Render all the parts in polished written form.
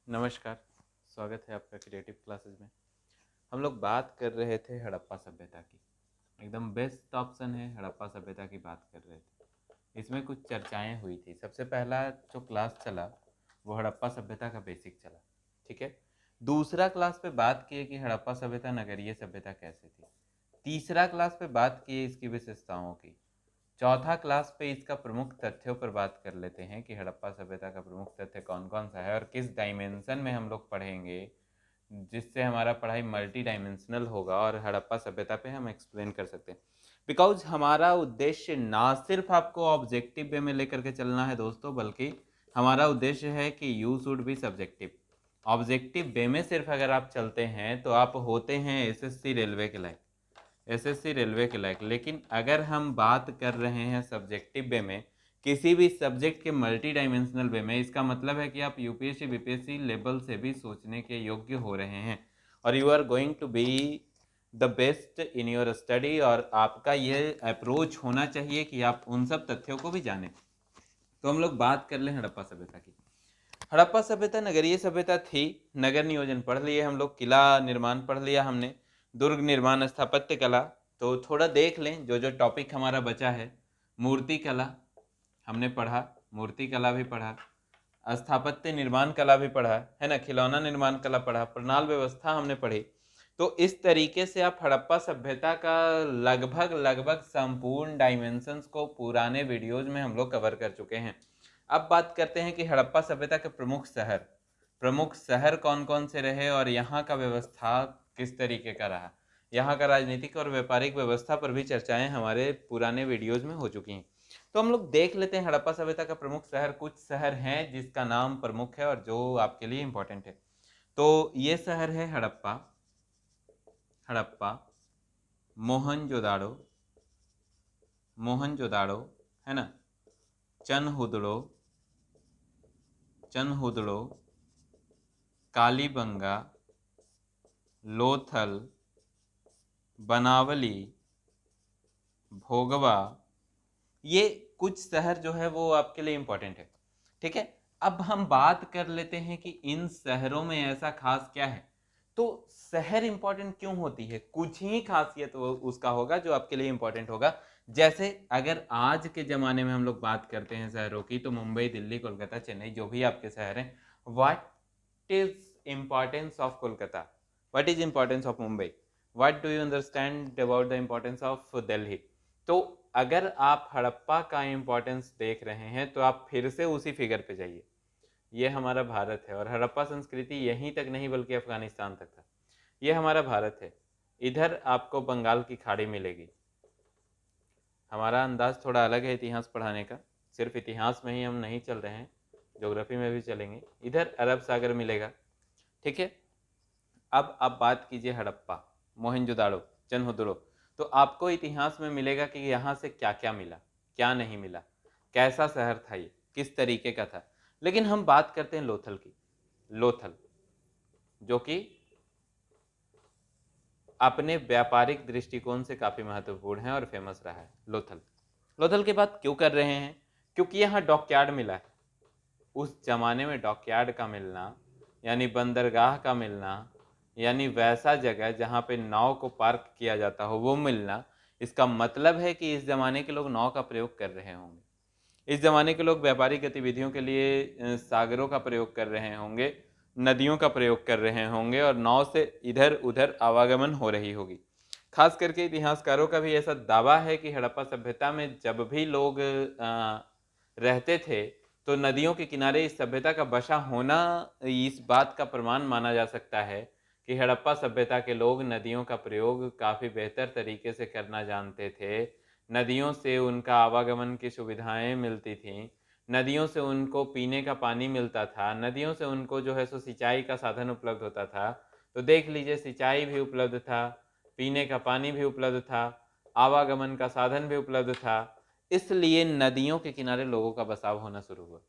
नमस्कार। स्वागत है आपका क्रिएटिव क्लासेस में। हम लोग बात कर रहे थे हड़प्पा सभ्यता की। एकदम बेस्ट ऑप्शन है, हड़प्पा सभ्यता की बात कर रहे थे। इसमें कुछ चर्चाएं हुई थी। सबसे पहला जो क्लास चला वो हड़प्पा सभ्यता का बेसिक चला, ठीक है। दूसरा क्लास पे बात किए कि हड़प्पा सभ्यता नगरीय सभ्यता कैसे थी। तीसरा क्लास पे बात किए इसकी विशेषताओं की। चौथा क्लास पे इसका प्रमुख तथ्यों पर बात कर लेते हैं कि हड़प्पा सभ्यता का प्रमुख तथ्य कौन कौन सा है और किस डायमेंशन में हम लोग पढ़ेंगे जिससे हमारा पढ़ाई मल्टी डायमेंशनल होगा और हड़प्पा सभ्यता पे हम एक्सप्लेन कर सकते हैं। बिकॉज हमारा उद्देश्य ना सिर्फ आपको ऑब्जेक्टिव वे में लेकर के चलना है दोस्तों, बल्कि हमारा उद्देश्य है कि you should be subjective. Objective way में सिर्फ अगर आप चलते हैं तो आप होते हैं एसएससी रेलवे के लायक, एसएससी रेलवे के लायक। लेकिन अगर हम बात कर रहे हैं सब्जेक्टिव वे में, किसी भी सब्जेक्ट के मल्टी डायमेंशनल वे में, इसका मतलब है कि आप यूपीएससी बीपीएससी लेवल से भी सोचने के योग्य हो रहे हैं और you are going to be the best in your study. और आपका ये अप्रोच होना चाहिए कि आप उन सब तथ्यों को भी जानें। तो हम लोग बात कर लें हड़प्पा सभ्यता की। हड़प्पा सभ्यता नगरीय सभ्यता थी। नगर नियोजन पढ़ लिए हम लोग, किला निर्माण पढ़ लिया हमने, दुर्ग निर्माण, स्थापत्य कला। तो थोड़ा देख लें जो जो टॉपिक हमारा बचा है। मूर्ति कला हमने पढ़ा, मूर्ति कला भी पढ़ा, स्थापत्य निर्माण कला भी पढ़ा है ना, खिलौना निर्माण कला पढ़ा, प्रणाल व्यवस्था हमने पढ़ी। तो इस तरीके से आप हड़प्पा सभ्यता का लगभग लगभग संपूर्ण डायमेंशंस को पुराने वीडियोज में हम लोग कवर कर चुके हैं। अब बात करते हैं कि हड़प्पा सभ्यता के प्रमुख शहर कौन कौन से रहे और यहाँ का व्यवस्था किस तरीके का रहा। यहाँ का राजनीतिक और व्यापारिक व्यवस्था पर भी चर्चाएं हमारे पुराने वीडियोज में हो चुकी हैं। तो हम लोग देख लेते हैं हड़प्पा सभ्यता का प्रमुख शहर। कुछ शहर हैं जिसका नाम प्रमुख है और जो आपके लिए इंपॉर्टेंट है। तो ये शहर है हड़प्पा, हड़प्पा, मोहनजोदाड़ो, मोहनजोदाड़ो है ना, चनहुदड़ो, चनहुदड़ो, कालीबंगा, लोथल, बनावली, भोगवा। ये कुछ शहर जो है वो आपके लिए इंपॉर्टेंट है, ठीक है। अब हम बात कर लेते हैं कि इन शहरों में ऐसा खास क्या है। तो शहर इंपॉर्टेंट क्यों होती है, कुछ ही खासियत उसका होगा जो आपके लिए इंपॉर्टेंट होगा। जैसे अगर आज के ज़माने में हम लोग बात करते हैं शहरों की, तो मुंबई, दिल्ली, कोलकाता, चेन्नई, जो भी आपके शहर हैं, what is importance of Kolkata, what is importance of Mumbai, what do you understand about the importance of Delhi. तो अगर आप हड़प्पा का इम्पोर्टेंस देख रहे हैं तो आप फिर से उसी फिगर पे जाइए। ये हमारा भारत है और हड़प्पा संस्कृति यहीं तक नहीं बल्कि अफगानिस्तान तक था। ये हमारा भारत है। इधर आपको बंगाल की खाड़ी मिलेगी। हमारा अंदाज थोड़ा अलग है इतिहास पढ़ाने का, सिर्फ इतिहास में ही हम नहीं चल रहे हैं, ज्योग्राफी में भी चलेंगे। इधर अरब सागर मिलेगा, ठीक है। अब आप बात कीजिए हड़प्पा, मोहनजोदाड़ो, चनहुदड़ो। तो आपको इतिहास में मिलेगा कि यहाँ से क्या क्या मिला, क्या नहीं मिला, कैसा शहर था ये, किस तरीके का था। लेकिन हम बात करते हैं लोथल की। लोथल जो कि अपने व्यापारिक दृष्टिकोण से काफ़ी महत्वपूर्ण है और फेमस रहा है। लोथल, लोथल की बात क्यों कर रहे हैं, क्योंकि यहाँ डॉकयार्ड मिला है। उस जमाने में डॉकयार्ड का मिलना यानी बंदरगाह का मिलना, यानी वैसा जगह जहाँ पे नाव को पार्क किया जाता हो वो मिलना, इसका मतलब है कि इस ज़माने के लोग नाव का प्रयोग कर रहे होंगे। इस ज़माने के लोग व्यापारिक गतिविधियों के लिए सागरों का प्रयोग कर रहे होंगे, नदियों का प्रयोग कर रहे होंगे और नाव से इधर उधर आवागमन हो रही होगी। खास करके इतिहासकारों का भी ऐसा दावा है कि हड़प्पा सभ्यता में जब भी लोग रहते थे तो नदियों के किनारे इस सभ्यता का बसा होना इस बात का प्रमाण माना जा सकता है कि हड़प्पा सभ्यता के लोग नदियों का प्रयोग काफ़ी बेहतर तरीके से करना जानते थे। नदियों से उनका आवागमन की सुविधाएं मिलती थीं, नदियों से उनको पीने का पानी मिलता था, नदियों से उनको जो है सो सिंचाई का साधन उपलब्ध होता था। तो देख लीजिए, सिंचाई भी उपलब्ध था, पीने का पानी भी उपलब्ध था, आवागमन का साधन भी उपलब्ध था। इसलिए नदियों के किनारे लोगों का बसाव होना शुरू हुआ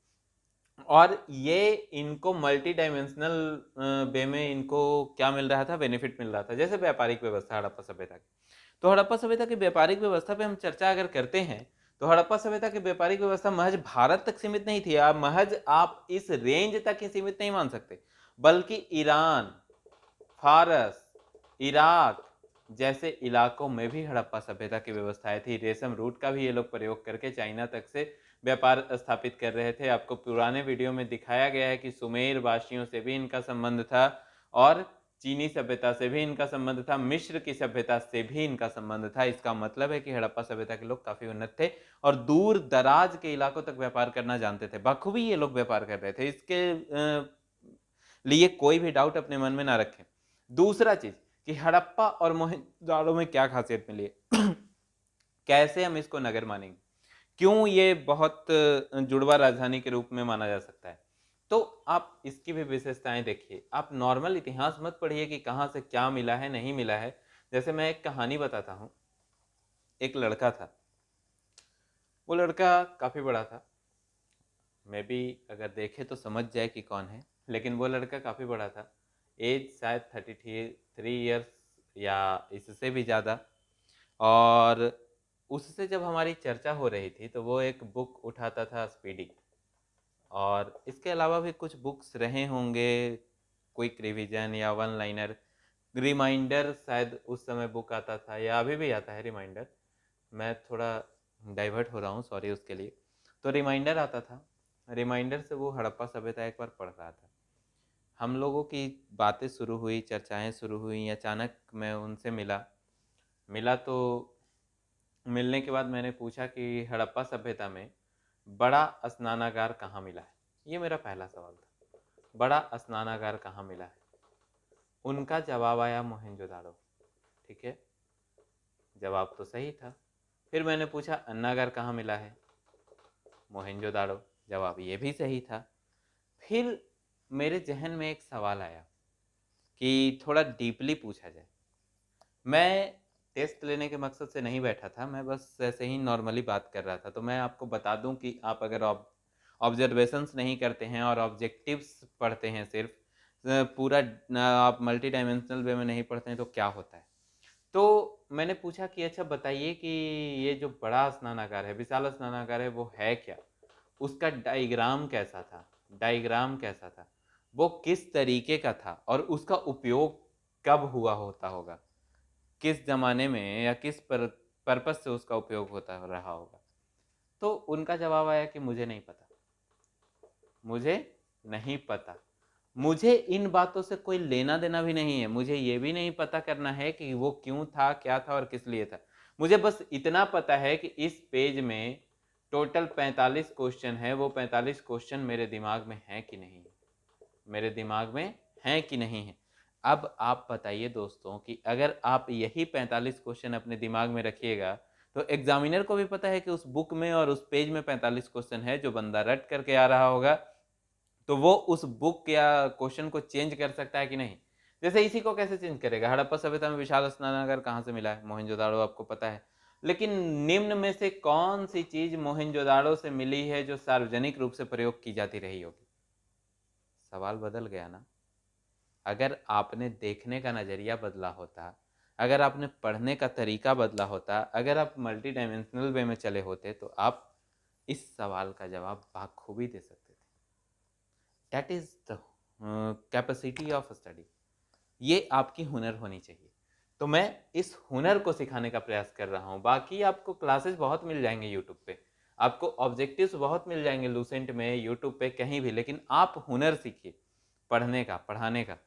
और ये इनको मल्टी डायमेंशनल वे में इनको क्या मिल रहा था, बेनिफिट मिल रहा था। जैसे व्यापारिक व्यवस्था हड़प्पा सभ्यता की, तो हड़प्पा सभ्यता की व्यापारिक व्यवस्था पे हम चर्चा अगर करते हैं तो हड़प्पा सभ्यता की व्यापारिक व्यवस्था महज भारत तक सीमित नहीं थी। आप महज आप इस रेंज तक ही सीमित नहीं मान सकते। बल्कि ईरान, फारस, इराक जैसे इलाकों में भी हड़प्पा सभ्यता की व्यवस्थाएं थी। रेशम रूट का भी ये लोग प्रयोग करके चाइना तक से व्यापार स्थापित कर रहे थे। आपको पुराने वीडियो में दिखाया गया है कि सुमेर वासियों से भी इनका संबंध था और चीनी सभ्यता से भी इनका संबंध था, मिस्र की सभ्यता से भी इनका संबंध था। इसका मतलब है कि हड़प्पा सभ्यता के लोग काफी उन्नत थे और दूर दराज के इलाकों तक व्यापार करना जानते थे। बखूबी ये लोग व्यापार कर रहे थे, इसके लिए कोई भी डाउट अपने मन में ना रखें। दूसरा चीज कि हड़प्पा और मोहनजोदड़ो में क्या खासियत मिली है कैसे हम इसको नगर मानेंगे, क्यों ये बहुत जुड़वा राजधानी के रूप में माना जा सकता है। तो आप इसकी भी विशेषताएं देखिए। आप नॉर्मल इतिहास मत पढ़िए कि कहां से क्या मिला है नहीं मिला है। जैसे मैं एक कहानी बताता हूं। एक लड़का था, वो लड़का काफी बड़ा था, मैं भी अगर देखे तो समझ जाए कि कौन है, लेकिन वो लड़का काफी बड़ा था। एज शायद 33 ईयर्स या इससे भी ज़्यादा। और उससे जब हमारी चर्चा हो रही थी तो वो एक बुक उठाता था, स्पीडी, और इसके अलावा भी कुछ बुक्स रहे होंगे, क्विक रिवीजन या वन लाइनर, रिमाइंडर शायद उस समय बुक आता था या अभी भी आता है रिमाइंडर। मैं थोड़ा डाइवर्ट हो रहा हूँ, सॉरी उसके लिए। तो रिमाइंडर आता था, रिमाइंडर से वो हड़प्पा सभ्यता एक बार पढ़ रहा था। हम लोगों की बातें शुरू हुई, चर्चाएं शुरू हुई, अचानक मैं उनसे मिला। मिला तो मिलने के बाद मैंने पूछा कि हड़प्पा सभ्यता में बड़ा स्नानागार कहाँ मिला है। ये मेरा पहला सवाल था, बड़ा स्नानागार कहाँ मिला है। उनका जवाब आया मोहनजोदाड़ो। ठीक है, जवाब तो सही था। फिर मैंने पूछा अन्नागार कहाँ मिला है, मोहनजोदाड़ो, जवाब ये भी सही था। फिर मेरे जहन में एक सवाल आया कि थोड़ा डीपली पूछा जाए। मैं टेस्ट लेने के मकसद से नहीं बैठा था, मैं बस ऐसे ही नॉर्मली बात कर रहा था। तो मैं आपको बता दूं कि आप अगर ऑब्जर्वेशंस नहीं करते हैं और ऑब्जेक्टिव्स पढ़ते हैं सिर्फ, पूरा आप मल्टी डायमेंशनल वे में नहीं पढ़ते हैं तो क्या होता है। तो मैंने पूछा कि अच्छा बताइए कि ये जो बड़ा स्नानागार है, विशाल स्नानागार है, वो है क्या, उसका डायग्राम कैसा था, डायग्राम कैसा था, वो किस तरीके का था और उसका उपयोग कब हुआ होता होगा, किस जमाने में या किस पर्पस से उसका उपयोग होता रहा होगा। तो उनका जवाब आया कि मुझे नहीं पता, मुझे नहीं पता, मुझे इन बातों से कोई लेना देना भी नहीं है। मुझे ये भी नहीं पता करना है कि वो क्यों था, क्या था और किस लिए था। मुझे बस इतना पता है कि इस पेज में टोटल 45 क्वेश्चन है, वो 45 क्वेश्चन मेरे दिमाग में है कि नहीं, मेरे दिमाग में है कि नहीं है। अब आप बताइए दोस्तों कि अगर आप यही 45 क्वेश्चन अपने दिमाग में रखिएगा तो एग्जामिनर को भी पता है कि उस बुक में और उस पेज में 45 क्वेश्चन है। जो बंदा रट करके आ रहा होगा तो वो उस बुक या क्वेश्चन को चेंज कर सकता है कि नहीं। जैसे इसी को कैसे चेंज करेगा, हड़प्पा सभ्यता में विशाल स्नानागार कहाँ से मिला है, मोहनजोदाड़ो आपको पता है। लेकिन निम्न में से कौन सी चीज मोहनजोदाड़ो से मिली है जो सार्वजनिक रूप से प्रयोग की जाती रही होगी। सवाल बदल गया ना। अगर आपने देखने का नज़रिया बदला होता, अगर आपने पढ़ने का तरीका बदला होता, अगर आप मल्टी डायमेंशनल वे में चले होते तो आप इस सवाल का जवाब बखूबी दे सकते थे। That is the capacity of study. ये आपकी हुनर होनी चाहिए। तो मैं इस हुनर को सिखाने का प्रयास कर रहा हूँ। बाकी आपको क्लासेस बहुत मिल जाएंगे यूट्यूब पे, आपको ऑब्जेक्टिव्स बहुत मिल जाएंगे लूसेंट में, यूट्यूब पे, कहीं भी, लेकिन आप हुनर सीखिए पढ़ने का, पढ़ाने का।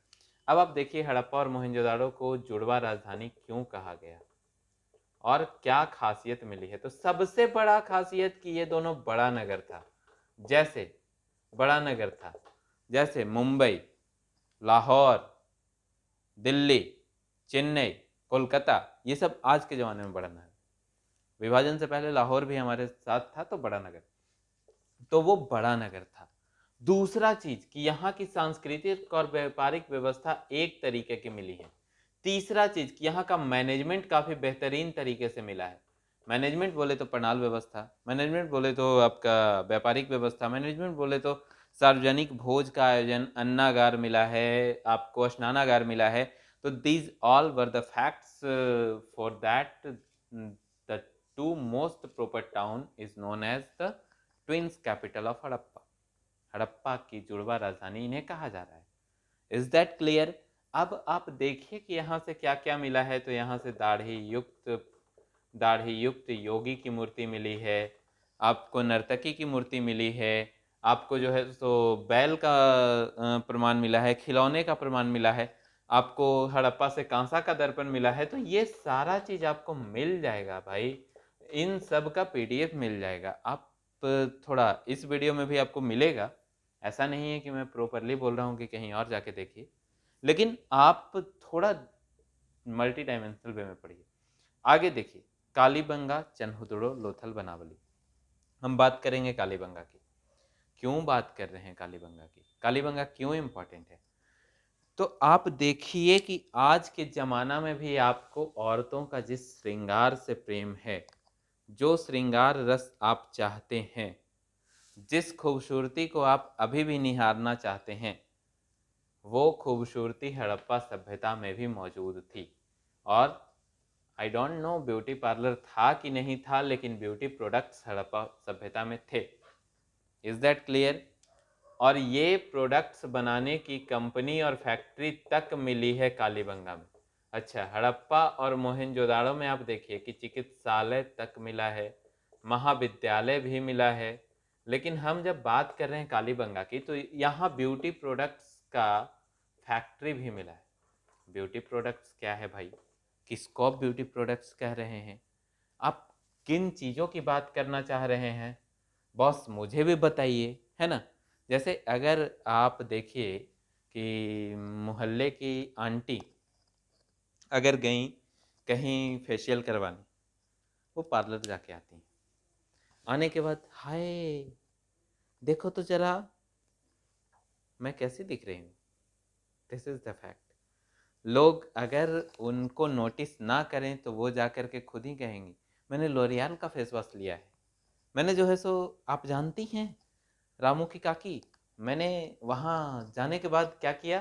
अब आप देखिए हड़प्पा और मोहनजोदाड़ो को जुड़वा राजधानी क्यों कहा गया और क्या खासियत मिली है। तो सबसे बड़ा खासियत कि ये दोनों बड़ा नगर था। जैसे बड़ा नगर था, जैसे मुंबई, लाहौर, दिल्ली, चेन्नई, कोलकाता, ये सब आज के ज़माने में बड़ा नगर। विभाजन से पहले लाहौर भी हमारे साथ था तो बड़ा नगर, तो वो बड़ा नगर था। दूसरा चीज कि यहाँ की सांस्कृतिक और व्यापारिक व्यवस्था एक तरीके की मिली है। तीसरा चीज कि यहाँ का मैनेजमेंट काफी बेहतरीन तरीके से मिला है। मैनेजमेंट बोले तो पंडाल व्यवस्था, मैनेजमेंट बोले तो आपका व्यापारिक व्यवस्था, मैनेजमेंट बोले तो सार्वजनिक भोज का आयोजन, अन्नागार मिला है आपको, स्नानागार मिला है। तो these all were the facts for that the two most proper town is known as the twins capital of Harappa. Harappa की जुड़वा राजधानी इन्हें कहा जा रहा है। Is that clear? अब आप देखिए कि यहाँ से क्या क्या मिला है। तो यहाँ से दाढ़ी युक्त योगी की मूर्ति मिली है, आपको नर्तकी की मूर्ति मिली है, आपको जो है सो बैल का प्रमाण मिला है, खिलौने का प्रमाण मिला है, आपको हड़प्पा से कांसा का दर्पण मिला है। तो ये सारा चीज आपको मिल जाएगा भाई, इन सब का पीडीएफ मिल जाएगा। आप थोड़ा इस वीडियो में भी आपको मिलेगा, ऐसा नहीं है कि मैं प्रॉपरली बोल रहा हूँ कि कहीं और जाके देखिए, लेकिन आप थोड़ा मल्टी डायमेंशनल वे में पढ़िए। आगे देखिए, कालीबंगा चनहुदड़ो लोथल बनावली। हम बात करेंगे कालीबंगा की। क्यों बात कर रहे हैं कालीबंगा की, कालीबंगा क्यों इंपॉर्टेंट है? तो आप देखिए कि आज के जमाना में भी आपको औरतों का जिस श्रृंगार से प्रेम है, जो श्रृंगार रस आप चाहते हैं, जिस खूबसूरती को आप अभी भी निहारना चाहते हैं, वो खूबसूरती हड़प्पा सभ्यता में भी मौजूद थी। और I don't know beauty parlour था कि नहीं था, लेकिन ब्यूटी प्रोडक्ट्स हड़प्पा सभ्यता में थे। Is that clear? और ये प्रोडक्ट्स बनाने की कंपनी और फैक्ट्री तक मिली है कालीबंगा में। अच्छा, हड़प्पा और मोहनजोदाड़ो में आप देखिए कि चिकित्सालय तक मिला है, महाविद्यालय भी मिला है। लेकिन हम जब बात कर रहे हैं कालीबंगा की, तो यहाँ ब्यूटी प्रोडक्ट्स का फैक्ट्री भी मिला है। ब्यूटी प्रोडक्ट्स क्या है भाई, किसको आप ब्यूटी प्रोडक्ट्स कह रहे हैं? आप किन चीज़ों की बात करना चाह रहे हैं बॉस, मुझे भी बताइए, है ना? जैसे अगर आप देखिए कि मोहल्ले की आंटी अगर गई कहीं फेशियल करवाने, वो पार्लर जाके आती हैं, आने के बाद हाय देखो तो जरा मैं कैसी दिख रही हूँ। This is the fact. लोग अगर उनको नोटिस ना करें तो वो जा कर के खुद ही कहेंगी मैंने लोरियल का फेस वॉश लिया है, मैंने जो है सो, आप जानती हैं रामू की काकी, मैंने वहाँ जाने के बाद क्या किया,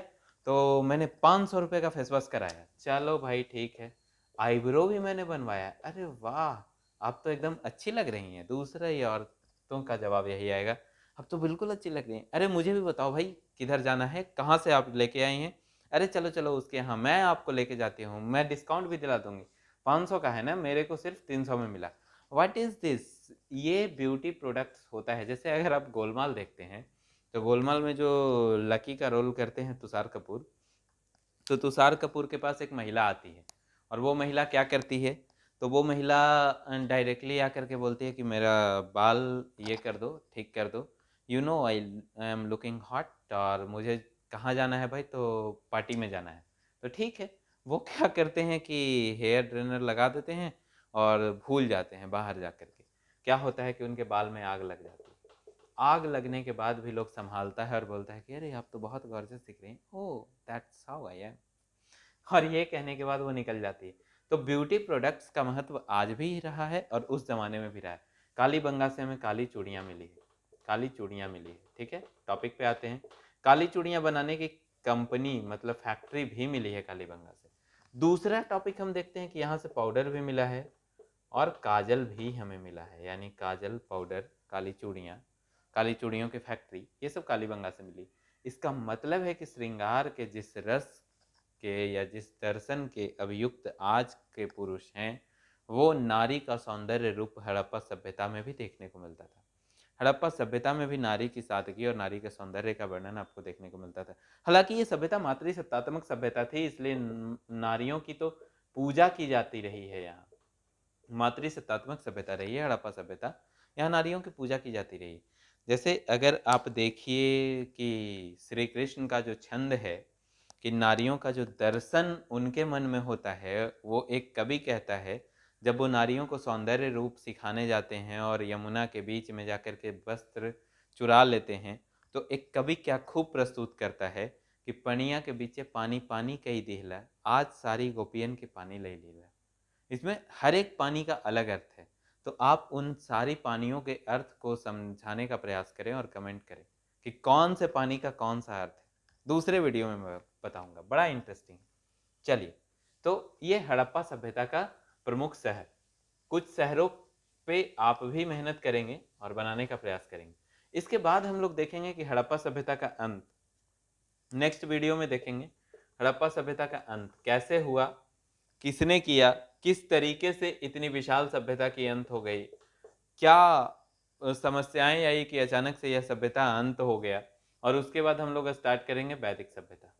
तो मैंने 500 रुपये का फेस वॉश कराया। चलो भाई ठीक है। आईब्रो भी मैंने बनवाया। अरे वाह, आप तो एकदम अच्छी लग रही हैं। दूसरा ही औरतों का जवाब यही आएगा, अब तो बिल्कुल अच्छी लग रही हैं। अरे मुझे भी बताओ भाई, किधर जाना है, कहाँ से आप लेके आई हैं? अरे चलो चलो उसके यहाँ मैं आपको लेके जाती हूँ, मैं डिस्काउंट भी दिला दूंगी। 500 का है ना, मेरे को सिर्फ 300 में मिला। What is this? ये ब्यूटी प्रोडक्ट्स होता है। जैसे अगर आप गोलमाल देखते हैं, तो गोलमाल में जो लकी का रोल करते हैं तुषार कपूर, तो तुषार कपूर के पास एक महिला आती है, और वो महिला क्या करती है, तो वो महिला डायरेक्टली आकर के बोलती है कि मेरा बाल ये कर दो, ठीक कर दो, you know I am looking hot, और मुझे कहाँ जाना है भाई, तो पार्टी में जाना है। तो ठीक है, वो क्या करते हैं कि हेयर ड्रेनर लगा देते हैं और भूल जाते हैं बाहर जा कर के। क्या होता है कि उनके बाल में आग लग जाती है। आग लगने के बाद भी लोग संभालता है और बोलता है कि अरे आप तो बहुत गॉर्जियस दिख रही हैं, oh that's how I am, और ये कहने के बाद वो निकल जाती है। तो ब्यूटी प्रोडक्ट्स का महत्व आज भी रहा है और उस जमाने में भी रहा है। कालीबंगा से हमें काली चूड़ियाँ मिली है, काली चूड़ियाँ मिली है। ठीक है, टॉपिक पे आते हैं। काली चूड़ियाँ बनाने की कंपनी मतलब फैक्ट्री भी मिली है कालीबंगा से। दूसरा टॉपिक हम देखते हैं कि यहाँ से पाउडर भी मिला है और काजल भी हमें मिला है, यानी काजल, पाउडर, काली चूड़ियों की फैक्ट्री, ये सब कालीबंगा से मिली। इसका मतलब है कि श्रृंगार के जिस रस के या जिस दर्शन के अभियुक्त आज के पुरुष हैं, वो नारी का सौंदर्य रूप हड़प्पा सभ्यता में भी देखने को मिलता था। हड़प्पा सभ्यता में भी नारी की सादगी और नारी के सौंदर्य का वर्णन आपको देखने को मिलता था। हालांकि ये सभ्यता मातृसत्तात्मक सभ्यता थी, इसलिए नारियों की तो पूजा की जाती रही है। यहाँ मातृसत्तात्मक सभ्यता रही है हड़प्पा सभ्यता, यहाँ नारियों की पूजा की जाती रही। जैसे अगर आप देखिए कि श्री कृष्ण का जो छंद है कि नारियों का जो दर्शन उनके मन में होता है, वो एक कवि कहता है, जब वो नारियों को सौंदर्य रूप सिखाने जाते हैं और यमुना के बीच में जाकर के वस्त्र चुरा लेते हैं, तो एक कवि क्या खूब प्रस्तुत करता है कि पनिया के बीचे पानी पानी कई दिहला, आज सारी गोपियन के पानी ले लीला। इसमें हर एक पानी का अलग अर्थ है। तो आप उन सारी पानियों के अर्थ को समझाने का प्रयास करें और कमेंट करें कि कौन से पानी का कौन सा अर्थ है। दूसरे वीडियो में मैं बताऊंगा, बड़ा इंटरेस्टिंग। चलिए, तो ये हड़प्पा सभ्यता का प्रमुख शहर। कुछ शहरों पे आप भी मेहनत करेंगे और बनाने का प्रयास करेंगे। इसके बाद हम लोग देखेंगे कि हड़प्पा सभ्यता का अंत, नेक्स्ट वीडियो में देखेंगे हड़प्पा सभ्यता का अंत कैसे हुआ, किसने किया, किस तरीके से इतनी विशाल सभ्यता की अंत हो गई, क्या समस्याएं आई कि अचानक से यह सभ्यता अंत हो गया। और उसके बाद हम लोग स्टार्ट करेंगे वैदिक सभ्यता।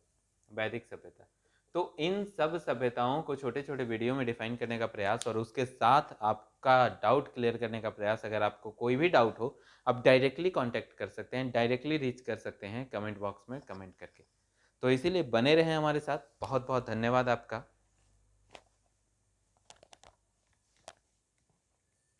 वैदिक सभ्यता, तो इन सब सभ्यताओं को छोटे छोटे वीडियो में डिफाइन करने का प्रयास और उसके साथ आपका डाउट क्लियर करने का प्रयास। अगर आपको कोई भी डाउट हो आप डायरेक्टली कांटेक्ट कर सकते हैं, डायरेक्टली रीच कर सकते हैं कमेंट बॉक्स में कमेंट करके। तो इसीलिए बने रहें हमारे साथ। बहुत बहुत धन्यवाद आपका।